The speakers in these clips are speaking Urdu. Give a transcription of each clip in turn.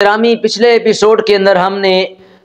گرامی، پچھلے ایپیسوڈ کے اندر ہم نے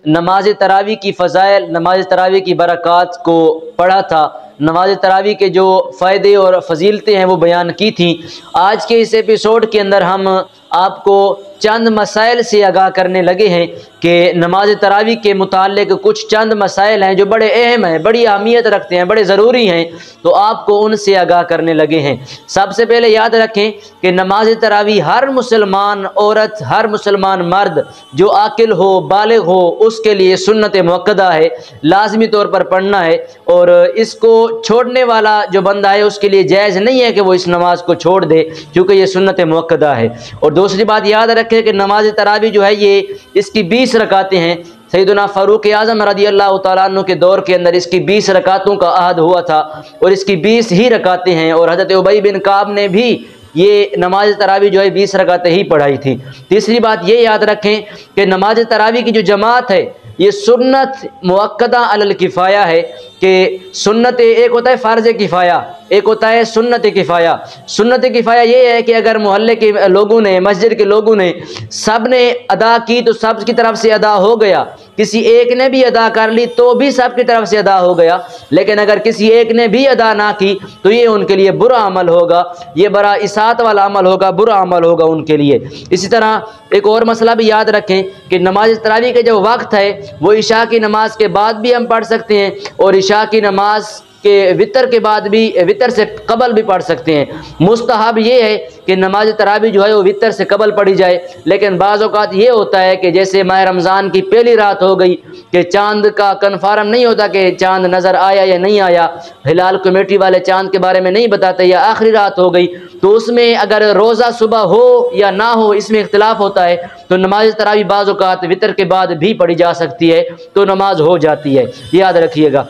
نماز تراویح کی فضائل، نماز تراویح کی برکات کو پڑھا تھا، نماز تراویح کے جو فائدے اور فضیلتیں ہیں وہ بیان کی تھیں۔ آج کے اس ایپیسوڈ کے اندر ہم آپ کو چند مسائل سے آگاہ کرنے لگے ہیں کہ نماز تراویح کے متعلق کچھ چند مسائل ہیں جو بڑے اہم ہیں، بڑی اہمیت رکھتے ہیں، بڑے ضروری ہیں، تو آپ کو ان سے آگاہ کرنے لگے ہیں۔ سب سے پہلے یاد رکھیں کہ نماز تراویح ہر مسلمان عورت، ہر مسلمان مرد جو عاقل ہو، بالغ ہو، اس کے لیے سنت مؤکدہ ہے، لازمی طور پر پڑھنا ہے، اور اس کو چھوڑنے والا جو بندہ ہے اس کے لیے جائز نہیں ہے کہ وہ اس نماز کو چھوڑ دے، کیونکہ یہ سنت مؤکدہ ہے۔ اور دوسری بات یاد رکھیں کہ نماز تراویح جو ہے یہ اس کی 20 رکعتیں ہیں۔ سیدنا فاروق اعظم رضی اللہ تعالیٰ عنہ کے دور کے اندر اس کی 20 رکعتوں کا عہد ہوا تھا، اور اس کی 20 ہی رکعتیں ہیں، اور حضرت ابی بن کعب نے بھی یہ نماز تراویح جو ہے 20 رکعتیں ہی پڑھائی تھی۔ تیسری بات یہ یاد رکھیں کہ نماز تراویح کی جو جماعت ہے یہ سنت مؤکدہ علی الکفایہ ہے، کہ سنت ایک ہوتا ہے فرض کفایہ، ایک ہوتا ہے سنت کفایہ۔ سنت کفایہ یہ ہے کہ اگر محلے کے لوگوں نے، مسجد کے لوگوں نے سب نے ادا کی تو سب کی طرف سے ادا ہو گیا، کسی ایک نے بھی ادا کر لی تو بھی سب کی طرف سے ادا ہو گیا، لیکن اگر کسی ایک نے بھی ادا نہ کی تو یہ ان کے لیے برا عمل ہوگا، یہ بڑا اساءت والا عمل ہوگا، برا عمل ہوگا ان کے لیے۔ اسی طرح ایک اور مسئلہ بھی یاد رکھیں کہ نماز تراویح کا جو وقت ہے وہ عشاء کی نماز کے بعد بھی ہم پڑھ سکتے ہیں، اور عشاء کی نماز کہ وطر کے بعد بھی، وطر سے قبل بھی پڑھ سکتے ہیں۔ مستحب یہ ہے کہ نماز تراویح جو ہے وہ وطر سے قبل پڑھی جائے، لیکن بعض اوقات یہ ہوتا ہے کہ جیسے ماہ رمضان کی پہلی رات ہو گئی کہ چاند کا کنفرم نہیں ہوتا کہ چاند نظر آیا یا نہیں آیا، ہلال کمیٹی والے چاند کے بارے میں نہیں بتاتے، یا آخری رات ہو گئی تو اس میں اگر روزہ صبح ہو یا نہ ہو اس میں اختلاف ہوتا ہے، تو نماز تراویح بعض اوقات وطر کے بعد بھی پڑھی جا سکتی ہے، تو نماز ہو جاتی ہے، یاد رکھیے گا۔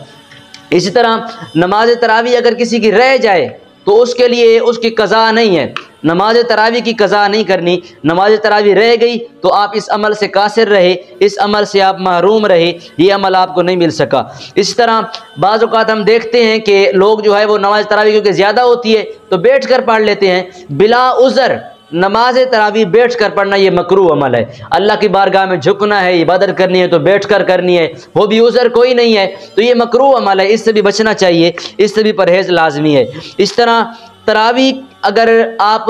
اسی طرح نماز تراویح اگر کسی کی رہ جائے تو اس کے لیے اس کی قضا نہیں ہے، نماز تراویح کی قضا نہیں کرنی۔ نماز تراویح رہ گئی تو آپ اس عمل سے قاصر رہے، اس عمل سے آپ محروم رہے، یہ عمل آپ کو نہیں مل سکا۔ اسی طرح بعض اوقات ہم دیکھتے ہیں کہ لوگ جو ہے وہ نماز تراویح کیونکہ زیادہ ہوتی ہے تو بیٹھ کر پڑھ لیتے ہیں، بلا عذر نماز تراویح بیٹھ کر پڑھنا یہ مکروہ عمل ہے۔ اللہ کی بارگاہ میں جھکنا ہے، عبادت کرنی ہے تو بیٹھ کر کرنی ہے، وہ بھی عذر کوئی نہیں ہے تو یہ مکروہ عمل ہے، اس سے بھی بچنا چاہیے، اس سے بھی پرہیز لازمی ہے۔ اس طرح تراویح اگر آپ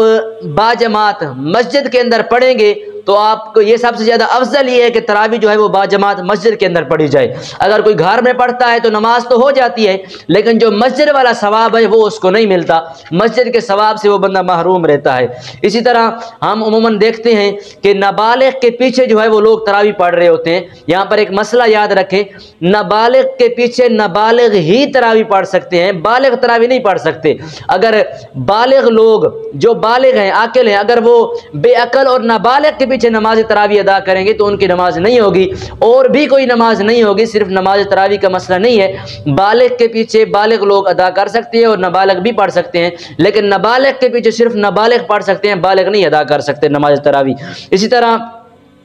باجماعت مسجد کے اندر پڑھیں گے تو آپ کو یہ سب سے زیادہ افضل یہ ہے کہ تراویح جو ہے وہ باجماعت مسجد کے اندر پڑھی جائے۔ اگر کوئی گھر میں پڑھتا ہے تو نماز تو ہو جاتی ہے، لیکن جو مسجد والا ثواب ہے وہ اس کو نہیں ملتا، مسجد کے ثواب سے وہ بندہ محروم رہتا ہے۔ اسی طرح ہم عموماً دیکھتے ہیں کہ نابالغ کے پیچھے جو ہے وہ لوگ تراویح پڑھ رہے ہوتے ہیں۔ یہاں پر ایک مسئلہ یاد رکھیں، نابالغ کے پیچھے نابالغ ہی تراویح پڑھ سکتے ہیں، بالغ تراویح نہیں پڑھ سکتے۔ اگر بالغ لوگ جو بالغ ہیں، عاقل ہیں، اگر وہ بے عقل اور نابالغ کے پیچھے نماز تراویح ادا کریں گے تو ان کی نماز نہیں ہوگی، اور بھی کوئی نماز نہیں ہوگی، صرف نماز تراویح کا مسئلہ نہیں ہے۔ بالغ کے پیچھے بالغ لوگ ادا کر سکتے ہیں اور نابالغ بھی پڑھ سکتے ہیں، لیکن نابالغ کے پیچھے صرف نابالغ پڑھ سکتے ہیں، بالغ نہیں ادا کر سکتے نماز تراویح۔ اسی طرح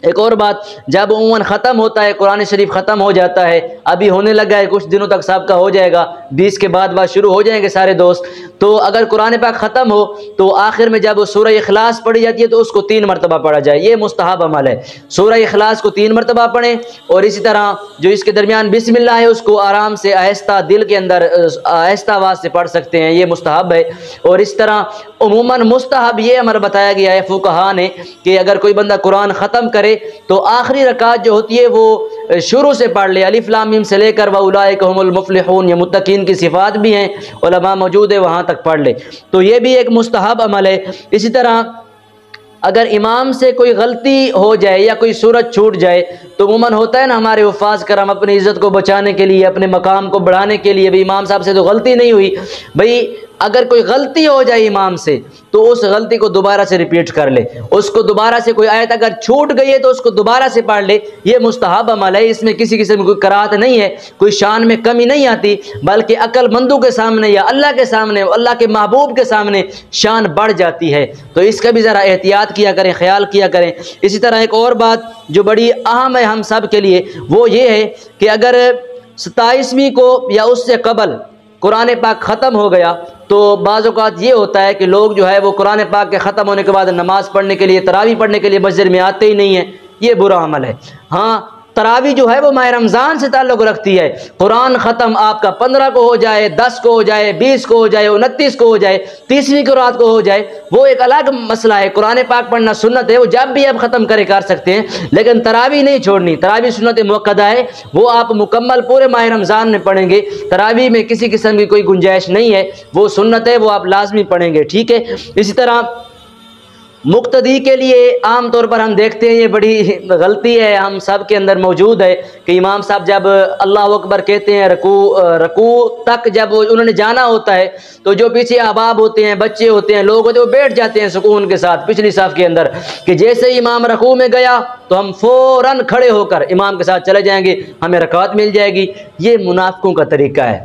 ایک اور بات، جب عموماً ختم ہوتا ہے، قرآن شریف ختم ہو جاتا ہے، ابھی ہونے لگا ہے، کچھ دنوں تک سب کا ہو جائے گا، 20 کے بعد شروع ہو جائیں گے سارے دوست، تو اگر قرآن پاک ختم ہو تو آخر میں جب سورہ اخلاص پڑھی جاتی ہے تو اس کو 3 مرتبہ پڑھا جائے، یہ مستحب عمل ہے۔ سورہ اخلاص کو 3 مرتبہ پڑھیں، اور اسی طرح جو اس کے درمیان بسم اللہ ہے اس کو آرام سے آہستہ دل کے اندر آہستہ آواز سے پڑھ سکتے ہیں، یہ مستحب ہے۔ اور اس طرح عموماً مستحب یہ امر بتایا گیا ہے فقہا نے کہ اگر کوئی بندہ قرآن ختم کرے تو آخری رکعت جو ہوتی ہے وہ شروع سے پڑھ لے، الف لام میم سے لے کر وَأُولَٰئِکَ هُمُ الْمُفْلِحُونَ، یہ متقین کی صفات بھی ہیں، علماء موجود ہے وہاں تک پڑھ لے، تو یہ بھی ایک مستحب عمل ہے۔ اسی طرح اگر امام سے کوئی غلطی ہو جائے یا کوئی سورت چھوٹ جائے تو عموماً ہوتا ہے نا، ہمارے حفاظ کرام اپنی عزت کو بچانے کے لیے، اپنے مقام کو بڑھانے کے لیے، بھی امام صاحب سے تو غلطی نہیں ہوئی، بھئی اگر کوئی غلطی ہو جائے امام سے تو اس غلطی کو دوبارہ سے ریپیٹ کر لے، اس کو دوبارہ سے کوئی آیت اگر چھوٹ گئی ہے تو اس کو دوبارہ سے پڑھ لے، یہ مستحب عمل ہے، اس میں کسی قسم کی کوئی کراہت نہیں ہے، کوئی شان میں کمی نہیں آتی، بلکہ عقل مندوں کے سامنے یا اللہ کے سامنے، اللہ کے محبوب کے سامنے شان بڑھ جاتی ہے، تو اس کا بھی ذرا احتیاط کیا کریں، خیال کیا کریں۔ اسی طرح ایک اور بات جو بڑی اہم ہے ہم سب کے لیے وہ یہ ہے کہ اگر 27ویں کو یا اس سے قبل قرآن پاک ختم ہو گیا تو بعض اوقات یہ ہوتا ہے کہ لوگ جو ہے وہ قرآن پاک کے ختم ہونے کے بعد نماز پڑھنے کے لیے، تراویح پڑھنے کے لیے مسجد میں آتے ہی نہیں ہیں، یہ برا عمل ہے۔ ہاں تراویح جو ہے وہ ماہ رمضان سے تعلق رکھتی ہے۔ قرآن ختم آپ کا 15 کو ہو جائے، 10 کو ہو جائے، 20 کو ہو جائے، 29 کو ہو جائے، 30ویں کو رات کو ہو جائے، وہ ایک الگ مسئلہ ہے۔ قرآن پاک پڑھنا سنت ہے، وہ جب بھی آپ ختم کرے کر سکتے ہیں، لیکن تراویح نہیں چھوڑنی۔ تراویح سنت مؤکدہ ہے، وہ آپ مکمل پورے ماہ رمضان میں پڑھیں گے۔ تراویح میں کسی قسم کی کوئی گنجائش نہیں ہے، وہ سنت ہے، وہ آپ لازمی پڑھیں گے، ٹھیک ہے۔ اسی طرح مقتدی کے لیے عام طور پر ہم دیکھتے ہیں یہ بڑی غلطی ہے، ہم سب کے اندر موجود ہے کہ امام صاحب جب اللہ اکبر کہتے ہیں، رکوع تک جب انہوں نے جانا ہوتا ہے تو جو پیچھے احباب ہوتے ہیں، بچے ہوتے ہیں، لوگ ہوتے ہیں، وہ بیٹھ جاتے ہیں سکون کے ساتھ پچھلی صف کے اندر، کہ جیسے ہی امام رکوع میں گیا تو ہم فوراً کھڑے ہو کر امام کے ساتھ چلے جائیں گے، ہمیں رکعت مل جائے گی۔ یہ منافقوں کا طریقہ ہے،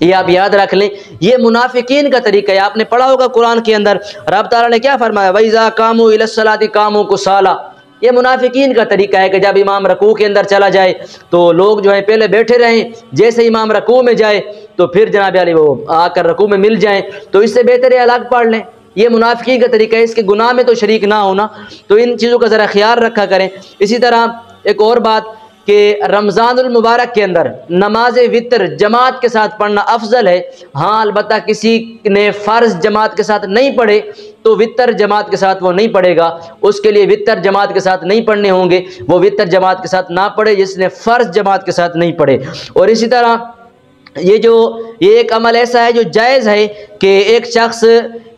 یہ آپ یاد رکھ لیں، یہ منافقین کا طریقہ ہے۔ آپ نے پڑھا ہوگا قرآن کے اندر رب تعالیٰ نے کیا فرمایا، وَإِذَا قَامُوا إِلَى الصَّلَاةِ قَامُوا كُسَالَىٰ۔ یہ منافقین کا طریقہ ہے کہ جب امام رکوع کے اندر چلا جائے تو لوگ جو ہیں پہلے بیٹھے رہیں، جیسے امام رکوع میں جائے تو پھر جناب علی وہ آ کر رکوع میں مل جائیں، تو اس سے بہتر ہے الگ پڑھ لیں۔ یہ منافقین کا طریقہ ہے، اس کے گناہ میں تو شریک نہ ہونا، تو ان چیزوں کا ذرا خیال رکھا کریں۔ اسی طرح ایک اور بات کہ رمضان المبارک کے اندر نماز وتر جماعت کے ساتھ پڑھنا افضل ہے۔ ہاں البتہ کسی نے فرض جماعت کے ساتھ نہیں پڑھے تو وتر جماعت کے ساتھ وہ نہیں پڑھے گا، اس کے لیے وتر جماعت کے ساتھ نہیں پڑھنے ہوں گے، وہ وتر جماعت کے ساتھ نہ پڑھے جس نے فرض جماعت کے ساتھ نہیں پڑھے۔ اور اسی طرح یہ ایک عمل ایسا ہے جو جائز ہے کہ ایک شخص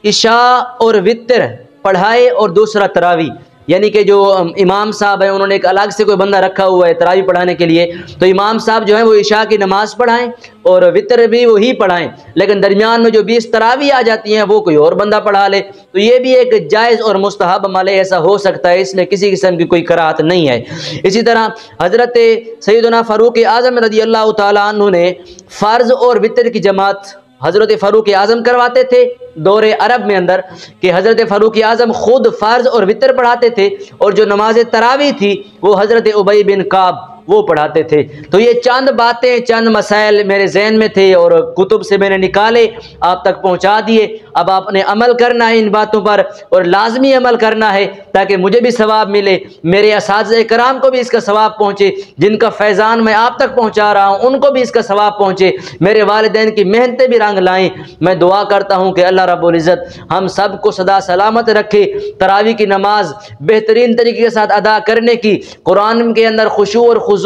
عشاء اور وتر پڑھائے اور دوسرا تراویح، یعنی کہ جو امام صاحب ہیں انہوں نے ایک الگ سے کوئی بندہ رکھا ہوا ہے تراویح پڑھانے کے لیے، تو امام صاحب جو ہیں وہ عشاء کی نماز پڑھائیں اور وتر بھی وہی پڑھائیں، لیکن درمیان میں جو 20 تراویح آ جاتی ہیں وہ کوئی اور بندہ پڑھا لے، تو یہ بھی ایک جائز اور مستحب عمل ہے، ایسا ہو سکتا ہے، اس میں کسی قسم کی کوئی کراہت نہیں ہے۔ اسی طرح حضرت سیدنا فاروق اعظم رضی اللہ تعالیٰ عنہ نے فرض اور وتر کی جماعت حضرت فاروق اعظم کرواتے تھے دور عرب میں اندر، کہ حضرت فاروق اعظم خود فرض اور وتر پڑھاتے تھے، اور جو نماز تراویح تھی وہ حضرت ابی بن کعب وہ پڑھاتے تھے۔ تو یہ چند باتیں، چند مسائل میرے ذہن میں تھے اور کتب سے میں نے نکالے، آپ تک پہنچا دیے۔ اب آپ نے عمل کرنا ہے ان باتوں پر، اور لازمی عمل کرنا ہے تاکہ مجھے بھی ثواب ملے، میرے اساتذہ کرام کو بھی اس کا ثواب پہنچے، جن کا فیضان میں آپ تک پہنچا رہا ہوں ان کو بھی اس کا ثواب پہنچے، میرے والدین کی محنتیں بھی رنگ لائیں۔ میں دعا کرتا ہوں کہ اللہ رب العزت ہم سب کو سدا سلامت رکھے، تراویح کی نماز بہترین طریقے کے ساتھ ادا کرنے کی، قرآن کے اندر خشوع اور خضوع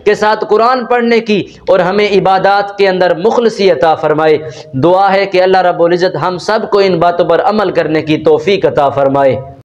کے ساتھ قرآن پڑھنے کی، اور ہمیں عبادات کے اندر مخلصی عطا فرمائے۔ دعا ہے کہ اللہ رب العزت ہم سب کو ان باتوں پر عمل کرنے کی توفیق عطا فرمائے۔